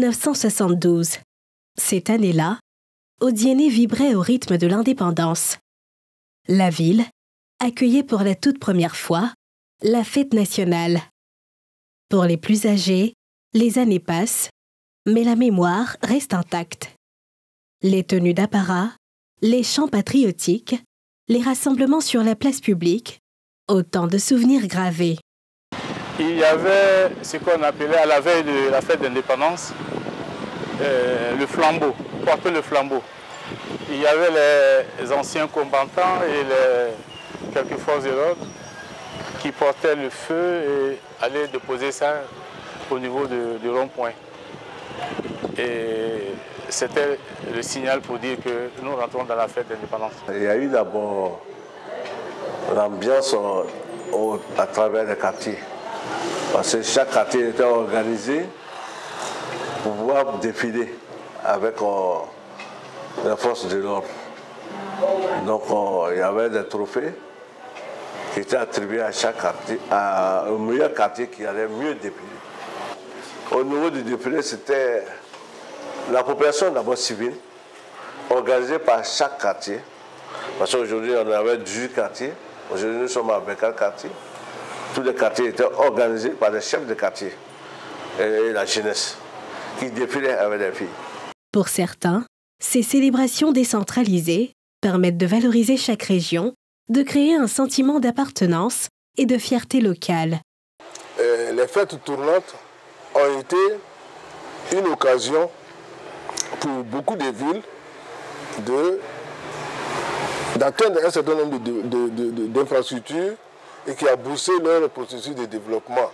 1972. Cette année-là, Odiéné vibrait au rythme de l'indépendance. La ville accueillait pour la toute première fois la fête nationale. Pour les plus âgés, les années passent, mais la mémoire reste intacte. Les tenues d'apparat, les chants patriotiques, les rassemblements sur la place publique, autant de souvenirs gravés. Il y avait ce qu'on appelait à la veille de la fête d'indépendance, le flambeau, porter le flambeau. Il y avait les anciens combattants et quelques forces de l'ordre qui portaient le feu et allaient déposer ça au niveau du rond-point. Et c'était le signal pour dire que nous rentrons dans la fête d'indépendance. Il y a eu d'abord l'ambiance à travers les quartiers. Parce que chaque quartier était organisé pour pouvoir défiler avec les forces de l'ordre. Donc il y avait des trophées qui étaient attribués à chaque quartier, au meilleur quartier qui allait mieux défiler. Au niveau du défilé, c'était la population d'abord civile, organisée par chaque quartier. Parce qu'aujourd'hui, on avait 18 quartiers. Aujourd'hui, nous sommes à 24 quartiers. Tous les quartiers étaient organisés par les chefs de quartier et la jeunesse qui défilaient avec les filles. Pour certains, ces célébrations décentralisées permettent de valoriser chaque région, de créer un sentiment d'appartenance et de fierté locale. Les fêtes tournantes ont été une occasion pour beaucoup de villes d'atteindre un certain nombre d'infrastructures et qui a boosté leur processus de développement.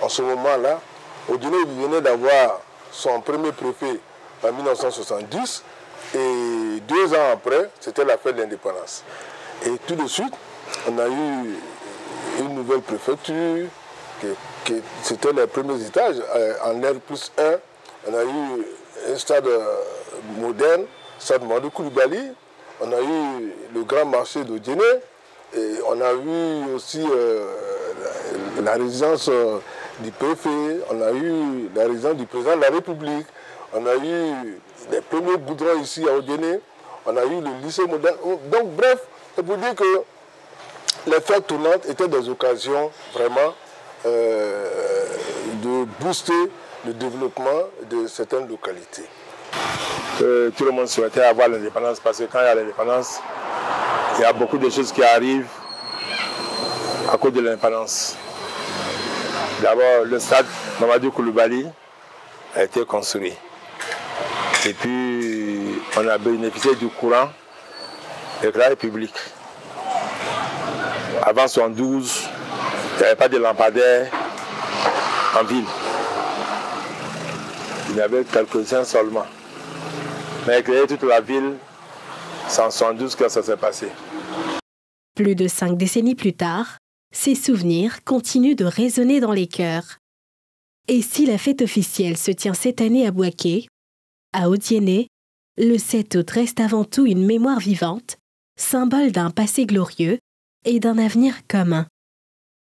En ce moment-là, Odiéné venait d'avoir son premier préfet en 1970 et 2 ans après, c'était la fête de l'indépendance. Et tout de suite, on a eu une nouvelle préfecture, c'était les premiers étages, en R+1. On a eu un stade moderne, stade Mamadou Coulibaly. On a eu le grand marché d'Odiéné. Et on a eu aussi la résidence du préfet, on a eu la résidence du président de la République, on a eu les premiers goudrons ici à Odiéné, on a eu le lycée moderne. Donc bref, c'est pour dire que les fêtes tournantes étaient des occasions vraiment de booster le développement de certaines localités. Tout le monde souhaitait avoir l'indépendance parce que quand il y a l'indépendance, il y a beaucoup de choses qui arrivent à cause de l'indépendance. D'abord, le stade Mamadou Coulibaly a été construit. Et puis, on a bénéficié du courant éclairage public. Avant 1972, il n'y avait pas de lampadaires en ville. Il y avait quelques-uns seulement. Mais éclairer toute la ville, c'est en 1972 que ça s'est passé. Plus de 5 décennies plus tard, ces souvenirs continuent de résonner dans les cœurs. Et si la fête officielle se tient cette année à Bouaké, à Odiéné, le 7 août reste avant tout une mémoire vivante, symbole d'un passé glorieux et d'un avenir commun.